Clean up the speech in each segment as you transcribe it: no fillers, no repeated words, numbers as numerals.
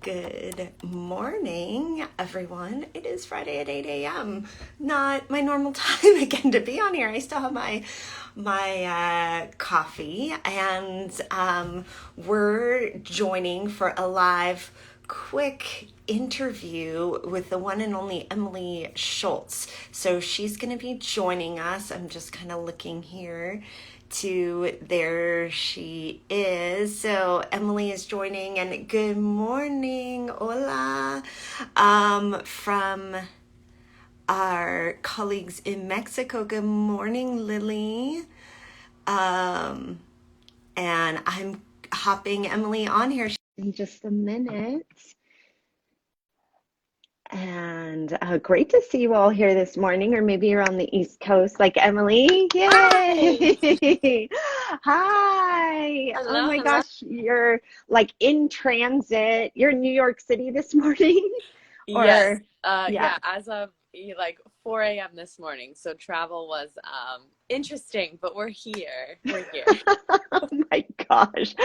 Good morning, everyone. It is Friday at 8 a.m. Not my normal time again to be on here. I still have my coffee, and we're joining for a live quick interview with the one and only Emily Schultz. So she's going to be joining us. I'm just kind of looking here to there she is. So Emily is joining, and good morning, hola, from our colleagues in Mexico. Good morning, Lily. And I'm hopping Emily on here in just a minute. And great to see you all here this morning, or maybe you're on the East Coast like Emily. Yay! Hi. Oh Hello, my hello. gosh, you're like in transit. You're in New York City this morning? Yes. Or, yeah. Yeah, as of like 4 a.m. this morning. So travel was interesting, but we're here. We're here. Oh my gosh.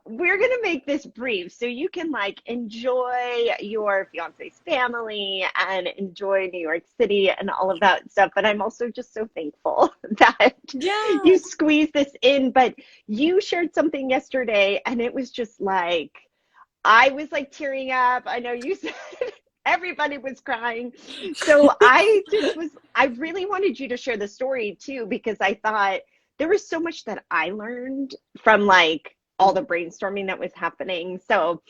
We're gonna make this brief so you can like enjoy your fiance's family and enjoy New York City and all of that stuff. But I'm also just so thankful that you Yeah. squeezed this in. But you shared something yesterday, and it was just like I was like tearing up. I know you said everybody was crying. So I really wanted you to share the story too, because I thought there was so much that I learned from like all the brainstorming that was happening. So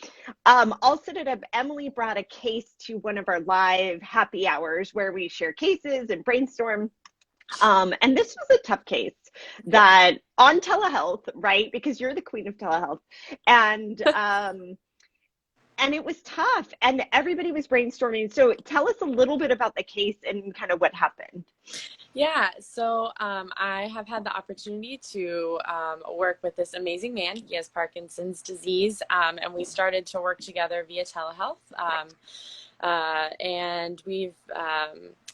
I'll set it up. Emily brought a case to one of our live happy hours where we share cases and brainstorm. And this was a tough case Yep. that on telehealth, right? Because you're the queen of telehealth. And and it was tough, and everybody was brainstorming. So tell us a little bit about the case and kind of what happened. Yeah. So I have had the opportunity to work with this amazing man. He has Parkinson's disease, and we started to work together via telehealth. And we've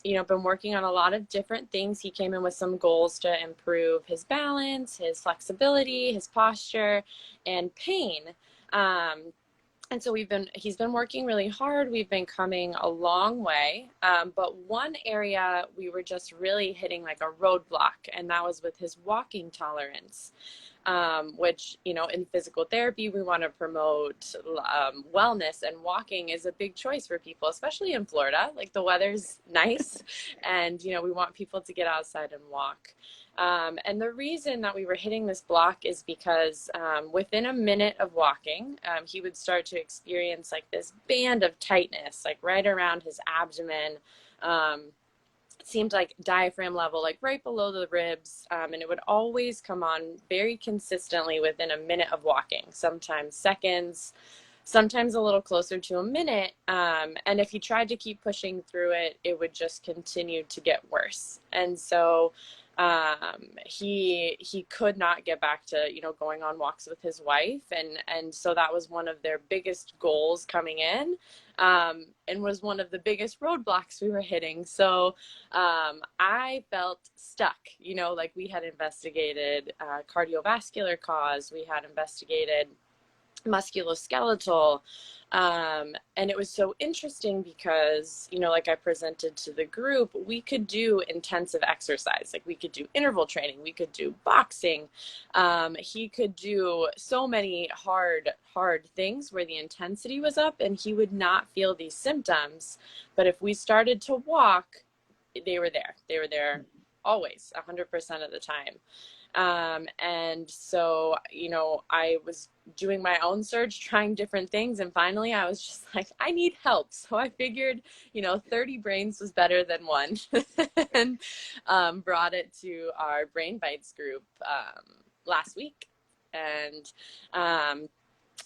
been working on a lot of different things. He came in with some goals to improve his balance, his flexibility, his posture, and pain. Um, and so he's been working really hard. We've been coming a long way. But one area we were just really hitting like a roadblock, and that was with his walking tolerance. Which, in physical therapy, we want to promote wellness, and walking is a big choice for people, especially in Florida. Like the weather's nice, and, we want people to get outside and walk. And the reason that we were hitting this block is because within a minute of walking, he would start to experience like this band of tightness, like right around his abdomen. It seemed like diaphragm level, like right below the ribs. And it would always come on very consistently within a minute of walking, sometimes seconds, sometimes a little closer to a minute. And if he tried to keep pushing through it, it would just continue to get worse. And so he could not get back to, going on walks with his wife. And so that was one of their biggest goals coming in, and was one of the biggest roadblocks we were hitting. So I felt stuck, like we had investigated cardiovascular cause, we had investigated musculoskeletal. And it was so interesting because, like I presented to the group, we could do intensive exercise. Like we could do interval training, we could do boxing. He could do so many hard things where the intensity was up and he would not feel these symptoms. But if we started to walk, they were there. They were there always, 100% of the time. And so, I was doing my own search, trying different things. And finally, I was just like, I need help. So I figured, 30 brains was better than one, and brought it to our Brain Bites group last week. And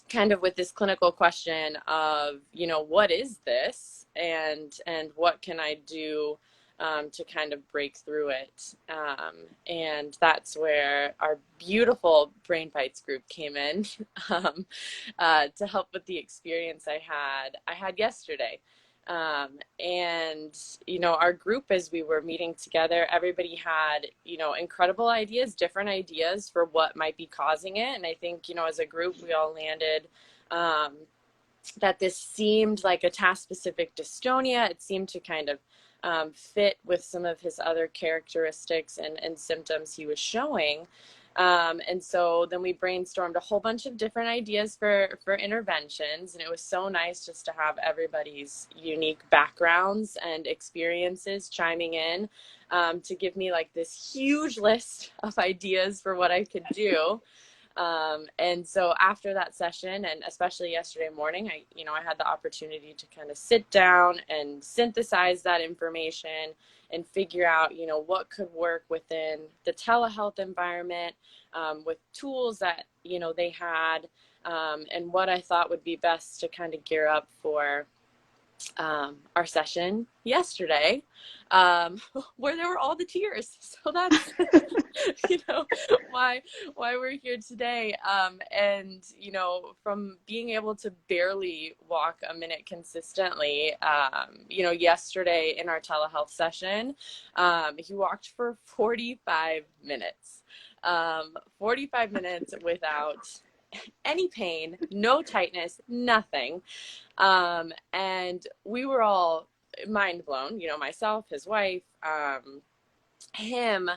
kind of with this clinical question of, what is this, and what can I do to kind of break through it. And that's where our beautiful Brain Bites group came in, to help with the experience I had yesterday. And, our group, as we were meeting together, everybody had, incredible ideas, different ideas for what might be causing it. And I think, as a group, we all landed that this seemed like a task-specific dystonia. It seemed to kind of fit with some of his other characteristics and symptoms he was showing. And so then we brainstormed a whole bunch of different ideas for interventions. And it was so nice just to have everybody's unique backgrounds and experiences chiming in to give me like this huge list of ideas for what I could do. And so after that session, and especially yesterday morning, I had the opportunity to kind of sit down and synthesize that information and figure out, what could work within the telehealth environment, with tools that, they had, and what I thought would be best to kind of gear up for our session yesterday, where there were all the tears. So that's, why we're here today. And, from being able to barely walk a minute consistently, yesterday in our telehealth session, he walked for 45 minutes. 45 minutes without any pain, no tightness, nothing. And we were all mind blown, myself, his wife, him,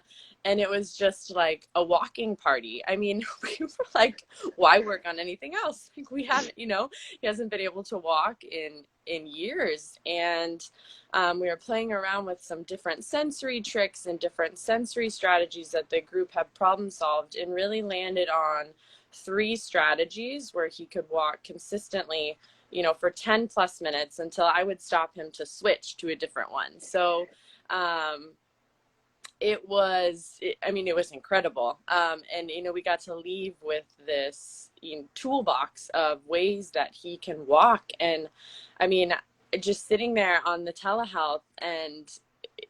and it was just like a walking party. I mean, we were like, why work on anything else? Like, we haven't, he hasn't been able to walk in years. And we were playing around with some different sensory tricks and different sensory strategies that the group had problem solved, and really landed on 3 strategies where he could walk consistently, for 10 plus minutes until I would stop him to switch to a different one. So it was incredible. And, we got to leave with this toolbox of ways that he can walk. And I mean, just sitting there on the telehealth, and,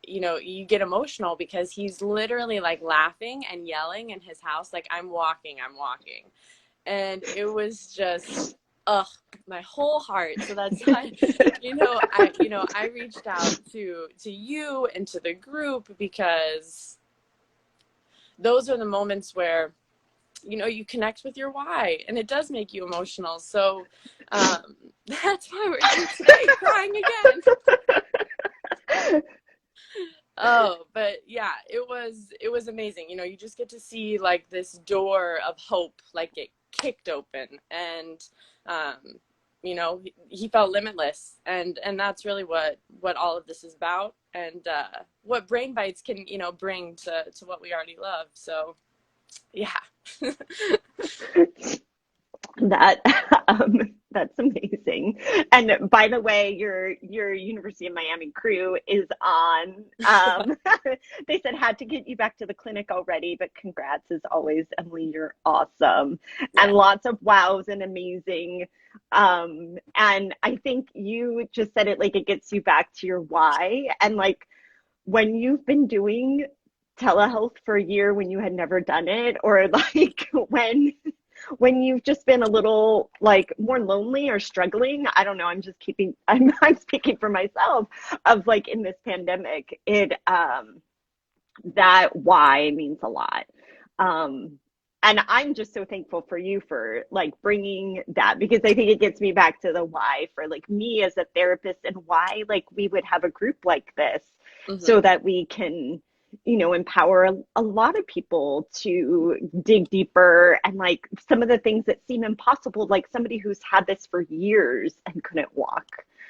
you get emotional because he's literally like laughing and yelling in his house, like, I'm walking. And it was just, my whole heart. So that's why, I reached out to you and to the group, because those are the moments where, you connect with your why, and it does make you emotional. So that's why we're here today, crying again. Oh, but yeah, it was amazing. You just get to see like this door of hope, like it kicked open, and he felt limitless, and that's really what all of this is about, and what Brain Bites can bring to what we already love. So yeah. That that's amazing. And by the way, your University of Miami crew is on. They said had to get you back to the clinic already, but congrats as always, Emily. You're awesome, Yeah. and lots of wows and amazing. And I think you just said it, like it gets you back to your why, and like when you've been doing telehealth for a year when you had never done it, or like when you've just been a little like more lonely or struggling. I don't know, I'm speaking for myself, of like in this pandemic, it that why means a lot. And I'm just so thankful for you for like bringing that, because I think it gets me back to the why for like me as a therapist, and why like we would have a group like this, so that we can empower a lot of people to dig deeper, and like some of the things that seem impossible, like somebody who's had this for years and couldn't walk,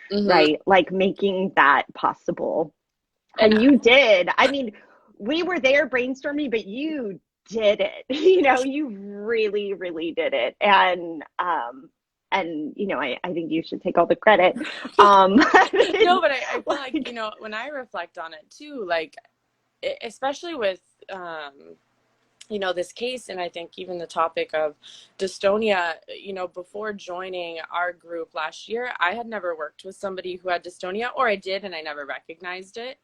right? Like making that possible. And you did. I mean, we were there brainstorming, but you did it. You really, really did it. And I think you should take all the credit. No, but I feel like, when I reflect on it too, like, especially with this case, and I think even the topic of dystonia, before joining our group last year, I had never worked with somebody who had dystonia, or I did and I never recognized it.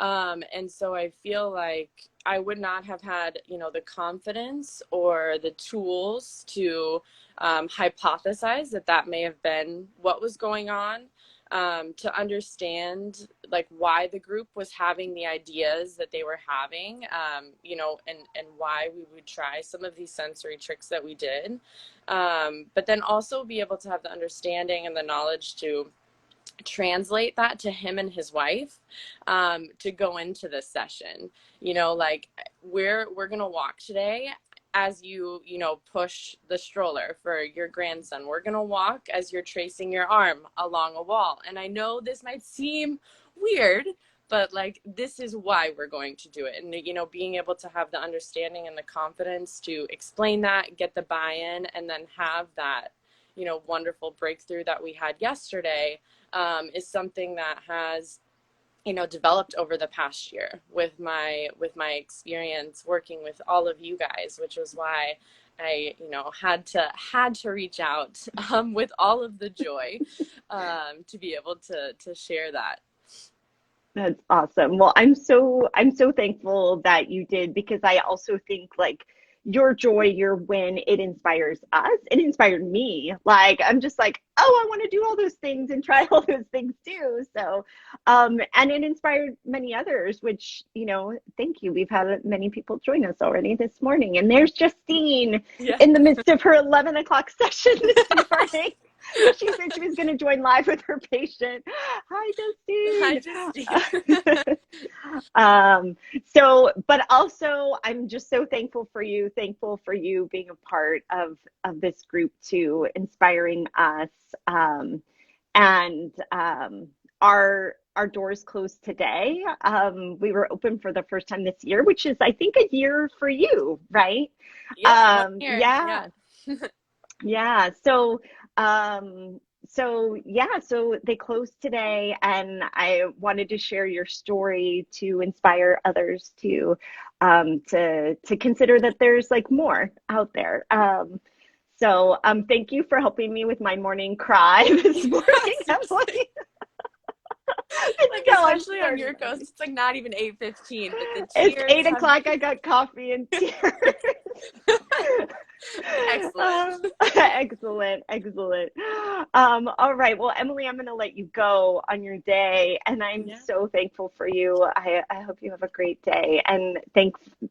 And so I feel like I would not have had the confidence or the tools to hypothesize that may have been what was going on. to understand like why the group was having the ideas that they were having, you know, and why we would try some of these sensory tricks that we did. But then also be able to have the understanding and the knowledge to translate that to him and his wife, to go into this session. You know, like we're gonna walk today as you know, push the stroller for your grandson. We're gonna walk as you're tracing your arm along a wall. And I know this might seem weird, but like this is why we're going to do it. And you know, being able to have the understanding and the confidence to explain that, get the buy-in, and then have that, you know, wonderful breakthrough that we had yesterday, is something that has, you know, developed over the past year with my experience working with all of you guys, which was why I, you know, had to reach out, with all of the joy, to be able to share that. That's awesome. Well, I'm so thankful that you did, because I also think like your joy, your win, it inspires us. It inspired me. Like I'm just like, oh, I want to do all those things and try all those things too. So, and it inspired many others, which, you know, thank you. We've had many people join us already this morning. And there's Justine Yeah. in the midst of her 11 o'clock session this morning. She said she was going to join live with her patient. Hi, Hi, Justine. So, but also I'm just so thankful for you being a part of this group too, inspiring us. And our doors closed today. We were open for the first time this year, which is, I think, a year for you, right? Yep, 1 year. Yeah. Yeah. So they closed today, and I wanted to share your story to inspire others to consider that there's like more out there. Thank you for helping me with my morning cry this morning, Emily. Like, No, I'm especially on starting your coast, early. it's like not even 8:15, but the It's tears 8 o'clock. I got coffee and tears. excellent. Excellent, excellent. All right. Well, Emily, I'm going to let you go on your day, and I'm Yeah. so thankful for you. I hope you have a great day, and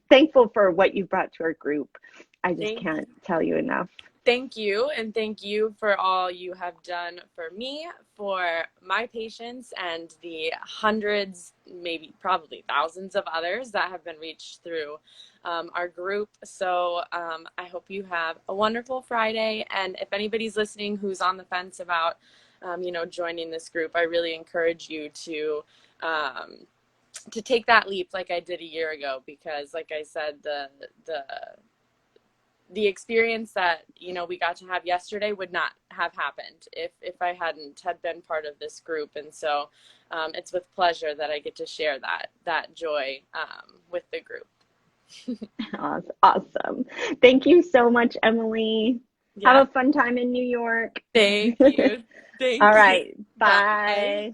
thankful for what you brought to our group. I just Thank can't tell you enough. Thank you, and thank you for all you have done for me, for my patients, and the hundreds, maybe probably thousands of others that have been reached through, our group. So I hope you have a wonderful Friday, and if anybody's listening who's on the fence about, you know, joining this group, I really encourage you to take that leap like I did a year ago, because like I said, the experience that, you know, we got to have yesterday would not have happened if I hadn't had been part of this group. And so it's with pleasure that I get to share that joy, with the group. Awesome. Thank you so much, Emily. Yeah. Have a fun time in New York. Thank you. All Thank you. right. Bye. Bye.